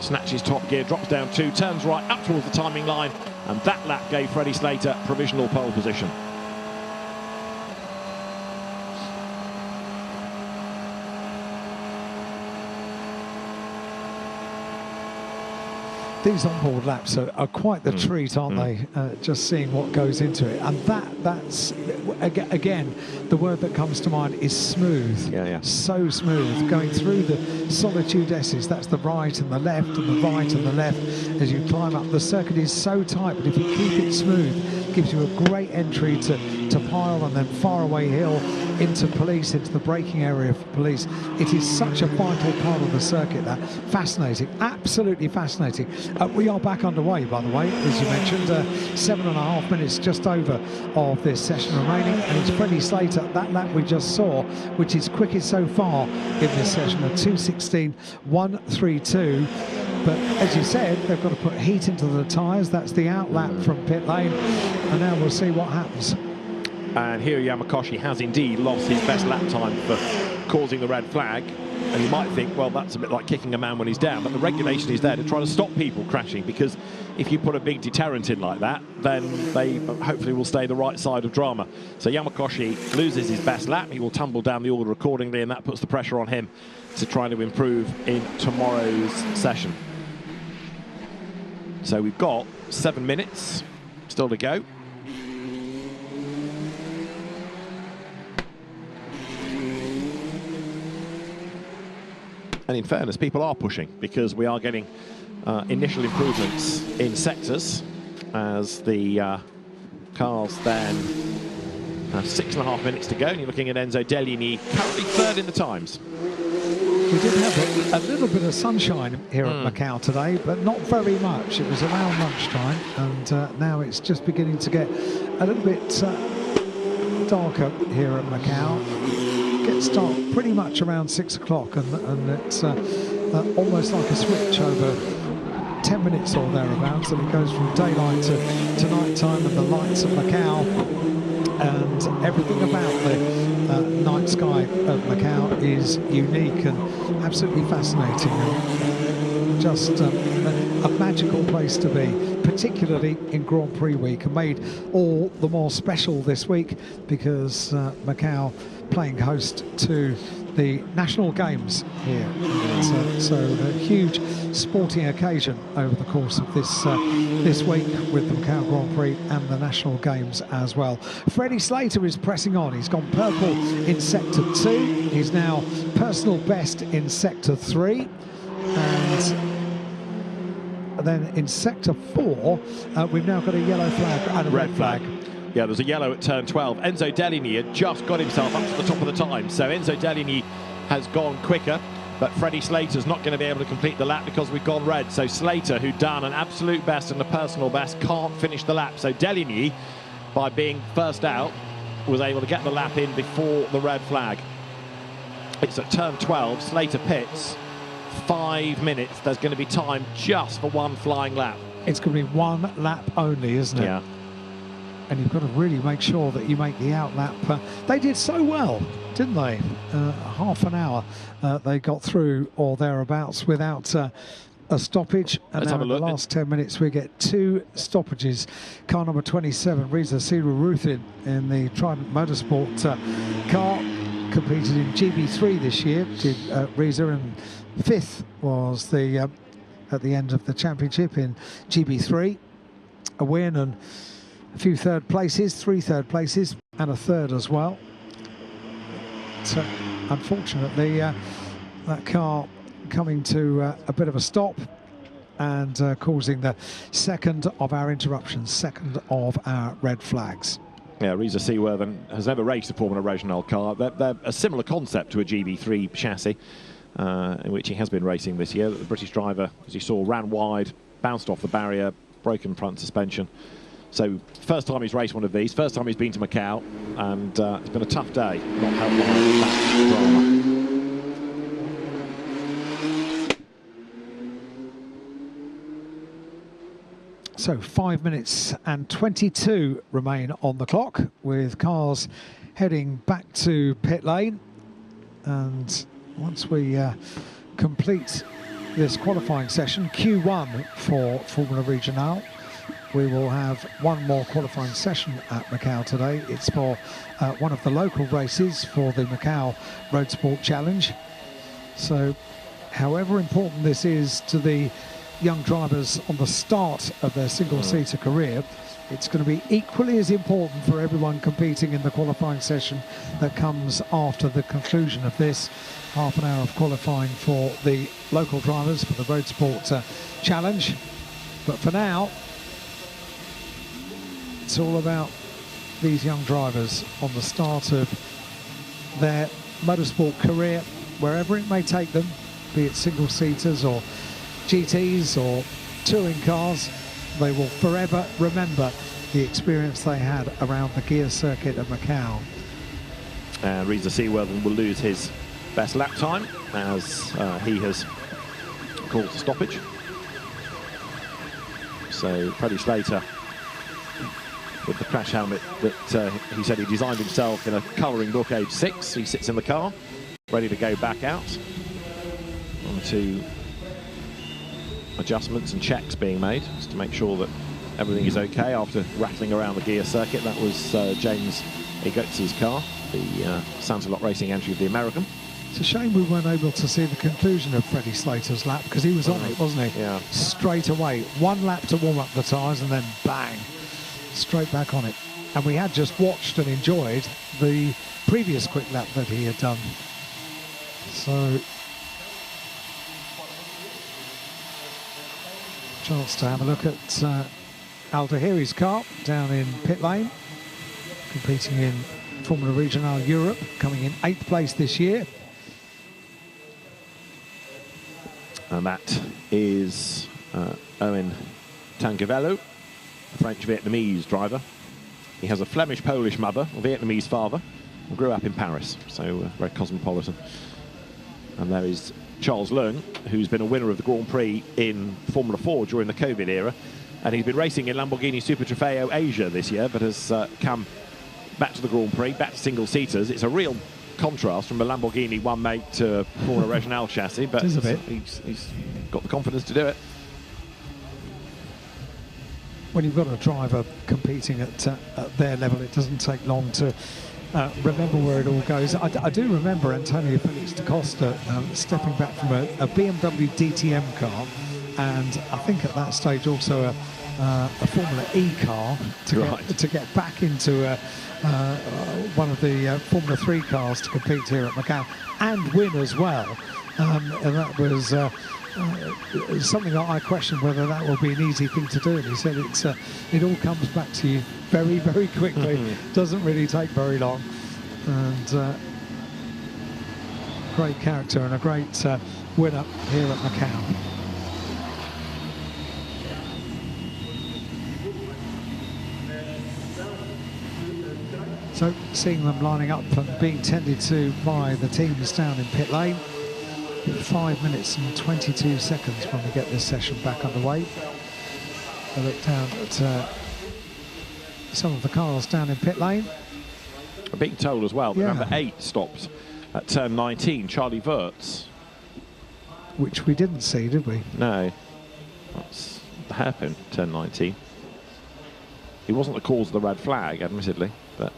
Snatches top gear, drops down 2, turns right, up towards the timing line, and that lap gave Freddie Slater provisional pole position. These onboard laps are quite the treat, aren't they? Just seeing what goes into it, and that's again the word that comes to mind is smooth. Yeah. So smooth, going through the solitude S's. That's the right and the left, and the right and the left as you climb up. The circuit is so tight, but if you keep it smooth, it gives you a great entry to Pile and then far away hill into Police, into the braking area for Police. It is such a vital part of the circuit. That fascinating, absolutely fascinating. We are back underway, by the way, as you mentioned. 7.5 minutes just over of this session remaining, and it's Freddie Slater, that lap we just saw, which is quickest so far in this session, at 2:16.132. But as you said, they've got to put heat into the tyres. That's the out lap from pit lane, and now we'll see what happens. And here Yamakoshi has indeed lost his best lap time for causing the red flag. And you might think, well, that's a bit like kicking a man when he's down, but the regulation is there to try to stop people crashing, because if you put a big deterrent in like that, then they hopefully will stay the right side of drama. So Yamakoshi loses his best lap. He will tumble down the order accordingly, and that puts the pressure on him to try to improve in tomorrow's session. So we've got 7 minutes still to go. And in fairness, people are pushing, because we are getting initial improvements in sectors as the cars then have 6.5 minutes to go. And you're looking at Enzo Deligny, currently third in the times. We did have a little bit of sunshine here at Macau today, but not very much. It was around lunchtime, and now it's just beginning to get a little bit darker here at Macau. Gets dark pretty much around 6 o'clock, and it's almost like a switch over 10 minutes or thereabouts, and it goes from daylight to night time, and the lights of Macau and everything about the night sky of Macau is unique and absolutely fascinating, and just a magical place to be, particularly in Grand Prix week, and made all the more special this week because Macau playing host to the national games here. So a huge sporting occasion over the course of this week with the Macau Grand Prix and the national games as well. Freddie Slater is pressing on. He's gone purple in sector 2. He's now personal best in sector 3, and then in sector 4 we've now got a yellow flag and a red flag. Yeah, there's a yellow at turn 12. Enzo Deligny had just got himself up to the top of the time, so Enzo Deligny has gone quicker, but Freddie Slater's not going to be able to complete the lap because we've gone red. So Slater, who'd done an absolute best and a personal best, can't finish the lap. So Deligny, by being first out, was able to get the lap in before the red flag. It's at turn 12, Slater pits, 5 minutes. There's going to be time just for one flying lap. It's going to be one lap only, isn't it? Yeah. And you've got to really make sure that you make the out lap. They did so well, didn't they? Half an hour they got through or thereabouts without a stoppage. And now in the last 10 minutes we get 2 stoppages. Car number 27, Reza Siru-Ruthin in the Trident Motorsport car, competed in GB3 this year. Did Reza, and 5th was the at the end of the championship in GB3. A win and a few third places, 3 third places, and a third as well. So, unfortunately, that car coming to a bit of a stop and causing the second of our interruptions, second of our red flags. Yeah, Reza Seaworthen has never raced a Formula Regional car. They're a similar concept to a GB3 chassis, in which he has been racing this year. The British driver, as you saw, ran wide, bounced off the barrier, broken front suspension. So first time he's raced one of these, first time he's been to Macau, and it's been a tough day, not helped by that drama. So 5 minutes and 22 remain on the clock, with cars heading back to pit lane. And once we complete this qualifying session, Q1 for Formula Regional, we will have one more qualifying session at Macau today. It's for one of the local races for the Macau Road Sport Challenge. So however important this is to the young drivers on the start of their single-seater career, it's going to be equally as important for everyone competing in the qualifying session that comes after the conclusion of this. Half an hour of qualifying for the local drivers for the Road Sport Challenge. But for now, it's all about these young drivers on the start of their motorsport career, wherever it may take them, be it single-seaters or GTs or touring cars. They will forever remember the experience they had around the gear circuit at Macau. And Reza Seaworthen will lose his best lap time as he has caused a stoppage. So Freddie Slater, with the crash helmet that he said he designed himself in a colouring book age 6, he sits in the car ready to go back out. On to adjustments and checks being made just to make sure that everything is okay after rattling around the gear circuit. That was James Egotz's car, the Santalot Racing entry of the American. It's a shame we weren't able to see the conclusion of Freddie Slater's lap, because he was on it, wasn't he? Yeah. Straight away. One lap to warm up the tyres and then bang, straight back on it. And we had just watched and enjoyed the previous quick lap that he had done. So, chance to have a look at Al Dahiri's car down in pit lane, competing in Formula Regional Europe, coming in 8th place this year. And that is Owen Tangavello, a French-Vietnamese driver. He has a Flemish-Polish mother, a Vietnamese father, and grew up in Paris, so very cosmopolitan. And there is Charles Leung, who's been a winner of the Grand Prix in Formula 4 during the COVID era. And he's been racing in Lamborghini Super Trofeo Asia this year, but has come back to the Grand Prix, back to single-seaters. It's a real contrast from a Lamborghini one-make to a Formula Regional chassis, but a bit. He's got the confidence to do it. When you've got a driver competing at their level, it doesn't take long to remember where it all goes. I do remember Antonio Felix da Costa stepping back from a BMW DTM car, and I think at that stage also a Formula E car to get back into one of the Formula 3 cars to compete here at Macau and win as well. And that was something that I questioned whether that will be an easy thing to do. And he said it all comes back to you very, very quickly. Doesn't really take very long. And great character and a great winner here at Macau. So seeing them lining up and being tended to by the teams down in pit lane. 5 minutes and 22 seconds when we get this session back underway. I look down at some of the cars down in pit lane. I'm being told as well that number 8 stopped at turn 19, Charlie Wirtz. Which we didn't see, did we? No. That's the hairpin, turn 19. He wasn't the cause of the red flag, admittedly, but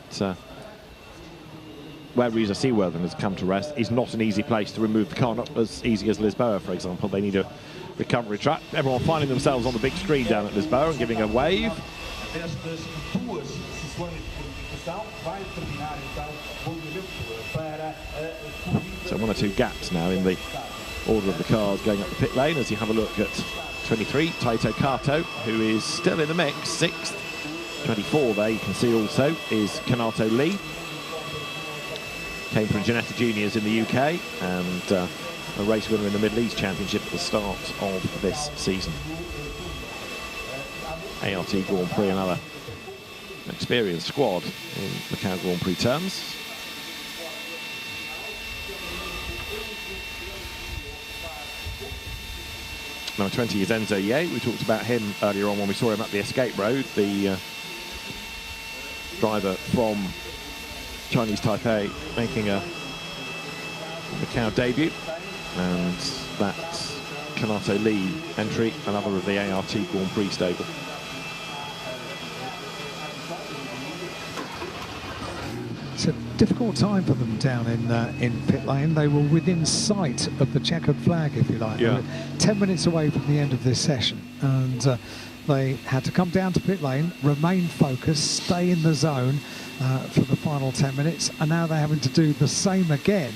where Reza Seaworthen has come to rest is not an easy place to remove the car, not as easy as Lisboa, for example. They need a recovery track. Everyone finding themselves on the big screen down at Lisboa and giving a wave. So 1 or 2 gaps now in the order of the cars going up the pit lane as you have a look at 23, Taito Kato, who is still in the mix, 6th. 24 there, you can see also, is Kanato Lee. Came from Ginetta Juniors in the UK and a race winner in the Middle East Championship at the start of this season. ART Grand Prix, another experienced squad in Macau Grand Prix terms. Number 20 is Enzo Ye. We talked about him earlier on when we saw him at the Escape Road, the driver from Chinese Taipei making a Macau debut, and that's Kanato Lee entry, another of the ART Grand Prix stable. So difficult time for them down in pit lane. They were within sight of the checkered flag, if you like. Yeah. They were 10 minutes away from the end of this session, and they had to come down to pit lane, remain focused, stay in the zone for the final 10 minutes, and now they're having to do the same again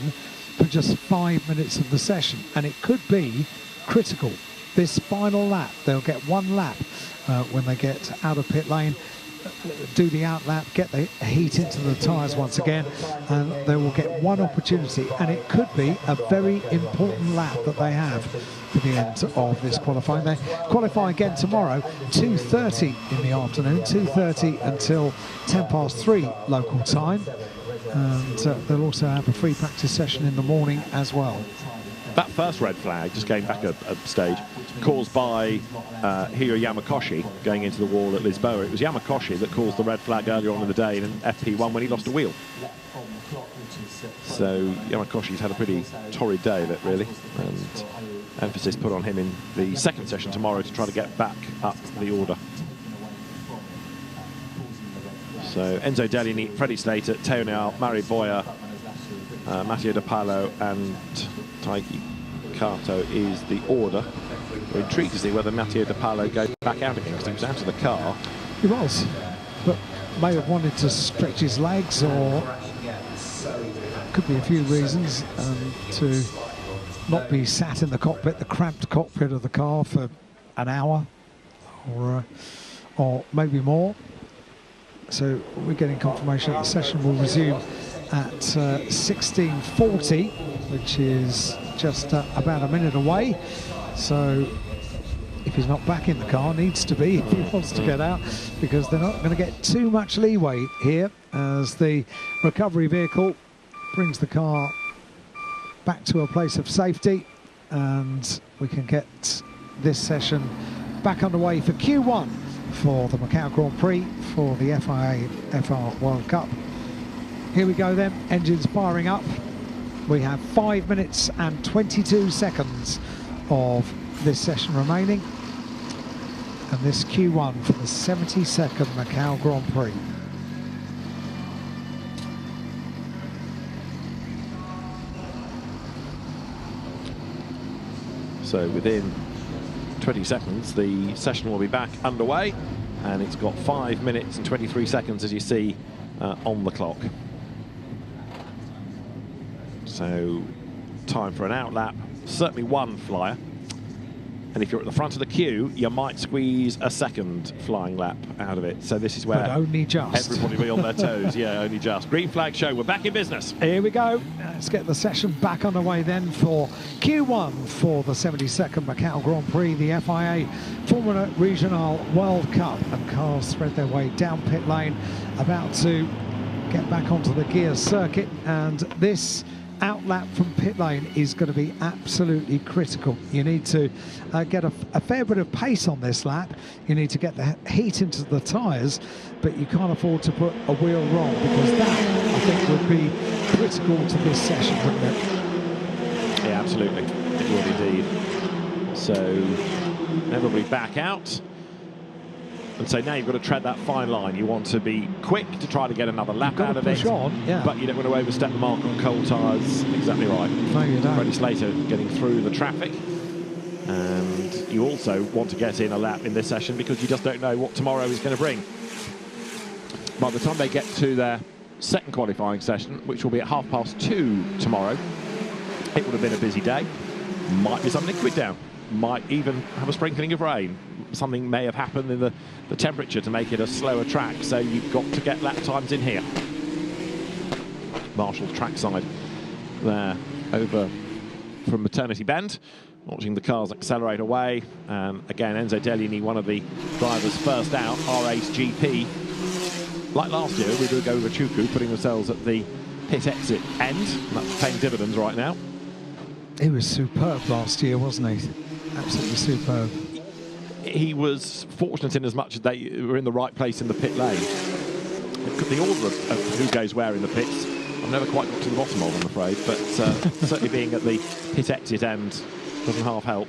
for just 5 minutes of the session, and it could be critical. This final lap, they'll get one lap when they get out of pit lane, do the out lap, get the heat into the tyres once again, and they will get one opportunity, and it could be a very important lap that they have for the end of this qualifying. They qualify again tomorrow, 2:30 in the afternoon, 2:30 until 3 local time, and they'll also have a free practice session in the morning as well. That first red flag, just going back a stage, caused by Hiro Yamakoshi going into the wall at Lisboa. It was Yamakoshi that caused the red flag earlier on in the day in FP1 when he lost a wheel. So Yamakoshi's had a pretty torrid day of it, really, and emphasis put on him in the second session tomorrow to try to get back up the order. So Enzo Dellini, Freddie Slater, Teo Neal, Mari Boya, Matteo De Palo and Taiki Kato is the order. We're intrigued to see whether Matteo De Palo goes back out again, because he was out of the car. He was, but may have wanted to stretch his legs, or could be a few reasons, to not be sat in the cockpit, the cramped cockpit of the car for an hour or maybe more. So we're getting confirmation that the session will resume at 16:40, which is just about a minute away. So if he's not back in the car, needs to be if he wants to get out, because they're not going to get too much leeway here as the recovery vehicle brings the car back to a place of safety, and we can get this session back underway for Q1 for the Macau Grand Prix for the FIA FR World Cup. Here we go then, engines firing up. We have 5 minutes and 22 seconds of this session remaining, and this Q1 for the 72nd Macau Grand Prix. So within 20 seconds the session will be back underway, and it's got 5 minutes and 23 seconds as you see on the clock. So time for an outlap, certainly one flyer, and if you're at the front of the queue you might squeeze a second flying lap out of it. So this is where but only just everybody will be on their toes. Yeah, only just. Green flag show, we're back in business. Here we go. Let's get the session back underway then for Q1 for the 72nd Macau Grand Prix, the FIA Formula Regional World Cup, and cars thread their way down pit lane, about to get back onto the gear circuit, and this outlap from pit lane is going to be absolutely critical. You need to get a fair bit of pace on this lap. You need to get the heat into the tyres, but you can't afford to put a wheel wrong, because that, I think, would be critical to this session, wouldn't it? Yeah, absolutely. It would indeed. So everybody back out. And so now you've got to tread that fine line. You want to be quick to try to get another lap out of it, yeah, but you don't want to overstep the mark on cold tyres. Exactly right. No, you don't. Freddie Slater getting through the traffic. And you also want to get in a lap in this session, because you just don't know what tomorrow is going to bring. By the time they get to their second qualifying session, which will be at 2:30 tomorrow, it would have been a busy day. Might be some liquid down. Might even have a sprinkling of rain. Something may have happened in the temperature to make it a slower track, so you've got to get lap times in here. Marshall's trackside there over from Maternity Bend, watching the cars accelerate away. Again, Enzo Dellini, one of the drivers first out, R8 GP. Like last year, we do go with Chuku, putting themselves at the pit exit end, and that's paying dividends right now. He was superb last year, wasn't he? Absolutely superb. He was fortunate in as much as they were in the right place in the pit lane. The order of who goes where in the pits, I've never quite got to the bottom of, I'm afraid, but certainly being at the pit exit end doesn't half help.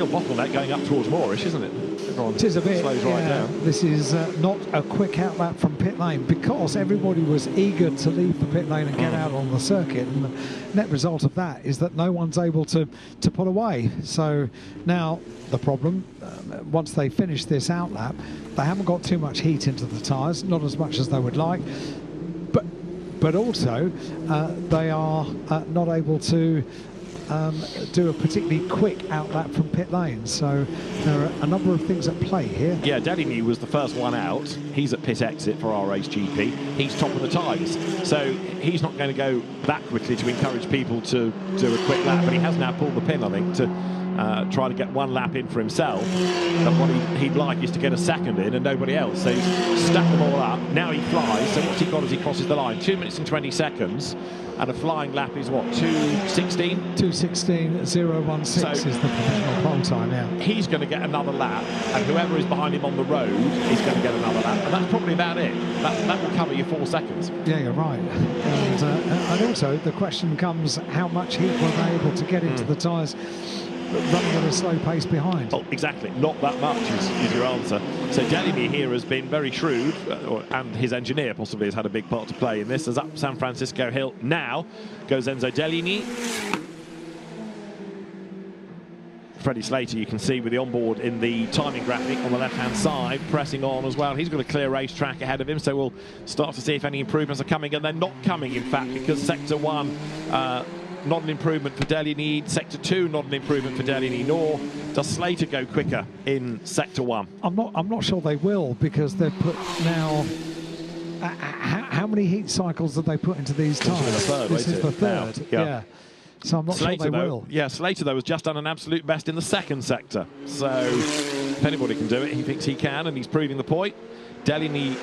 real bottleneck going up towards Moorish, isn't it? Everyone it is a bit, slows right down. This is not a quick outlap from pit lane because everybody was eager to leave the pit lane and get out on the circuit, and the net result of that is that no one's able to pull away. So now the problem, once they finish this outlap, they haven't got too much heat into the tyres, not as much as they would like, but also they are not able to do a particularly quick outlap from pit lane. So there are a number of things at play here. Yeah, Deligny was the first one out. He's at pit exit for our race GP. He's top of the times, so he's not going to go that quickly to encourage people to do a quick lap, but he has now pulled the pin, I think, to try to get one lap in for himself. But what he'd like is to get a second in and nobody else. So he's stacked them all up. Now he flies. So what's he got as he crosses the line? 2 minutes and 20 seconds. And a flying lap is what, 2:16? 2:16.016 so is the professional pole time now. He's going to get another lap, and whoever is behind him on the road is going to get another lap. And that's probably about it. That will cover your 4 seconds. Yeah, you're right. And also the question comes, how much heat were they able to get into the tyres running at a slow pace behind? Oh, exactly. Not that much is your answer. So Deligny here has been very shrewd, and his engineer possibly has had a big part to play in this. As up San Francisco Hill now goes Enzo Deligny. Freddie Slater, you can see with the onboard in the timing graphic on the left-hand side, pressing on as well. He's got a clear racetrack ahead of him, so we'll start to see if any improvements are coming, and they're not coming, in fact, because Sector 1, not an improvement for Deligny. Sector 2, not an improvement for Deligny, nor does Slater go quicker in Sector 1. I'm not sure they will, because they've put now... how many heat cycles have they put into these tyres? This is the third. Yeah. So I'm not Slater, sure they though, will. Yeah, Slater, though, has just done an absolute best in the second sector. So if anybody can do it, he thinks he can, and he's proving the point. Deligny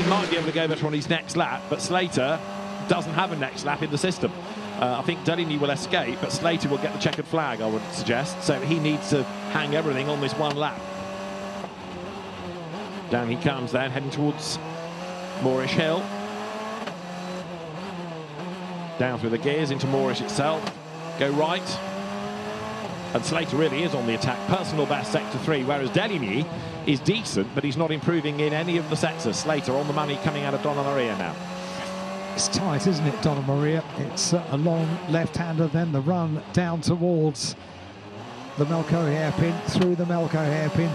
might be able to go better on his next lap, but Slater doesn't have a next lap in the system. I think Deligny will escape, but Slater will get the checkered flag, I would suggest. So he needs to hang everything on this one lap. Down he comes then, heading towards Moorish Hill. Down through the gears into Moorish itself. Go right. And Slater really is on the attack. Personal best Sector 3, whereas Deligny is decent, but he's not improving in any of the sectors. Slater on the money coming out of Donna Maria now. It's tight, isn't it, Donna Maria? It's a long left-hander, then the run down towards the Melco hairpin, through the Melco hairpin,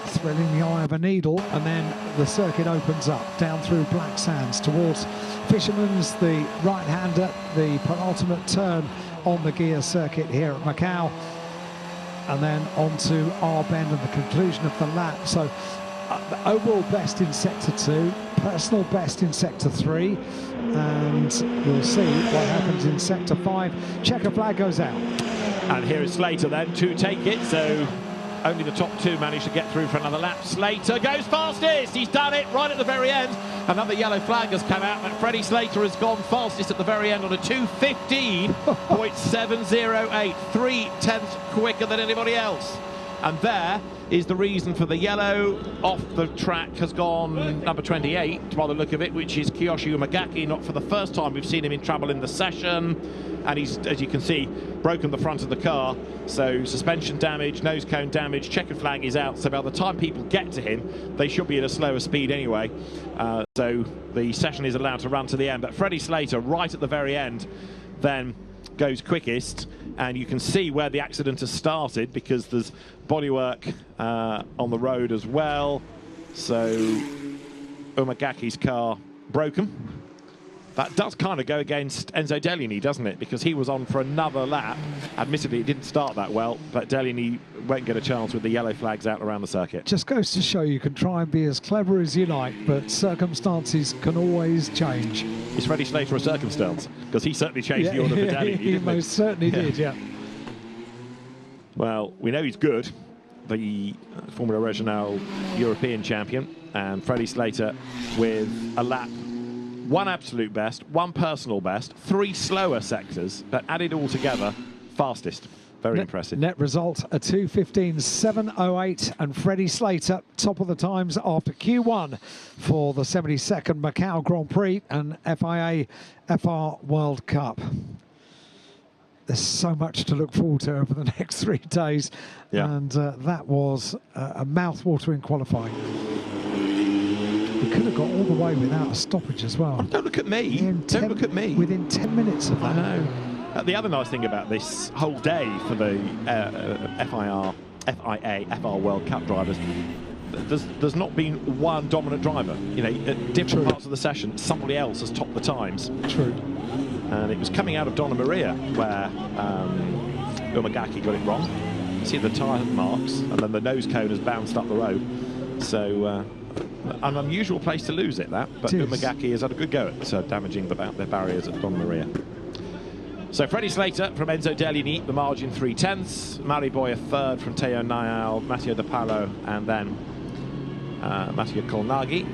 threading the eye of a needle, and then the circuit opens up down through Black Sands towards Fisherman's, the right-hander, the penultimate turn on the gear circuit here at Macau, and then onto our bend and the conclusion of the lap. So overall best in Sector 2, personal best in Sector 3, and we'll see what happens in Sector 5. Checker flag goes out. And here is Slater then to take it, so only the top two managed to get through for another lap. Slater goes fastest, he's done it right at the very end. Another yellow flag has come out, but Freddie Slater has gone fastest at the very end on a 2:15.708, 3/10 quicker than anybody else. And there is the reason for the yellow. Off the track has gone number 28, by the look of it, which is Kiyoshi Umagaki. Not for the first time we've seen him in trouble in the session. And he's, as you can see, broken the front of the car. So suspension damage, nose cone damage, checkered flag is out. So by the time people get to him, they should be at a slower speed anyway. So the session is allowed to run to the end. But Freddie Slater, right at the very end, then goes quickest, and you can see where the accident has started because there's bodywork on the road as well. So Umagaki's car broken. That does kind of go against Enzo Deligny, doesn't it? Because he was on for another lap. Admittedly, it didn't start that well, but Deligny won't get a chance with the yellow flags out around the circuit. Just goes to show you can try and be as clever as you like, but circumstances can always change. Is Freddie Slater a circumstance? Because he certainly changed the order for Deligny. He most certainly did, yeah. Well, we know he's good. The Formula Regional European champion, and Freddie Slater with a lap. One absolute best, one personal best, 3 slower sectors, but added all together, fastest. Very impressive. Net result, a 2:15.708, and Freddie Slater, top of the times after Q1 for the 72nd Macau Grand Prix and FIA FR World Cup. there's so much to look forward to over the next 3 days. Yeah. And that was a mouth-watering qualifying. We could have got all the way without a stoppage as well. Oh, don't look at me. Don't look at me. Within 10 minutes of that. I know. The other nice thing about this whole day for the FR World Cup drivers, there's not been one dominant driver. You know, at different parts of the session, somebody else has topped the times. True. And it was coming out of Donna Maria where Umagaki got it wrong. You see the tyre marks, and then the nose cone has bounced up the road. So an unusual place to lose it, that. But Umagaki has had a good go at damaging the barriers at Donna Maria. So Freddie Slater from Enzo Deligny, the margin 3/10. Mari Boyer third from Teo Niall, Matteo De Palo, and then Mattia Colnaghi.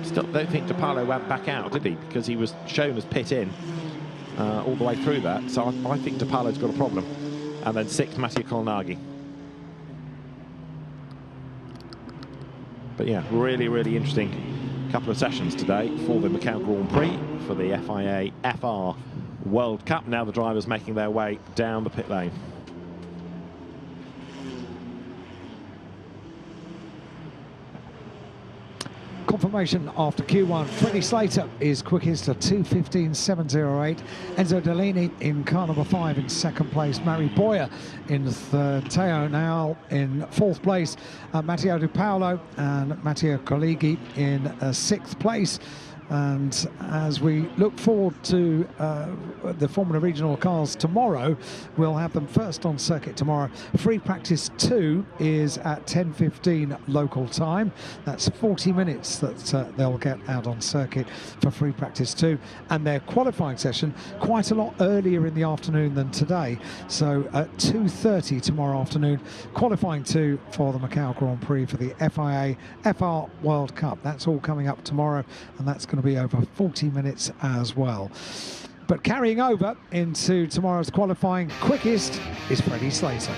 Still don't think De Palo went back out, did he? Because he was shown as pit in all the way through that. So I think De Palo's got a problem. And then sixth, Mattia Colnaghi. But yeah, really, really interesting couple of sessions today for the Macau Grand Prix, for the FIA FR World Cup. Now the drivers making their way down the pit lane. Confirmation after Q1. Freddie Slater is quickest at 2:15.708. Enzo Deligny in car number 5 in 2nd place. Mari Boyer in third. Teo Niall in 4th place. Matteo De Paolo and Matteo Colnaghi in 6th place. And as we look forward to the Formula Regional cars tomorrow, we'll have them first on circuit tomorrow. Free practice 2 is at 10:15 local time. That's 40 minutes that they'll get out on circuit for free practice 2. And their qualifying session quite a lot earlier in the afternoon than today. So at 2:30 tomorrow afternoon, qualifying 2 for the Macau Grand Prix for the FIA FR World Cup. That's all coming up tomorrow, and that's going to be over 40 minutes as well. But carrying over into tomorrow's qualifying, quickest is Freddie Slater.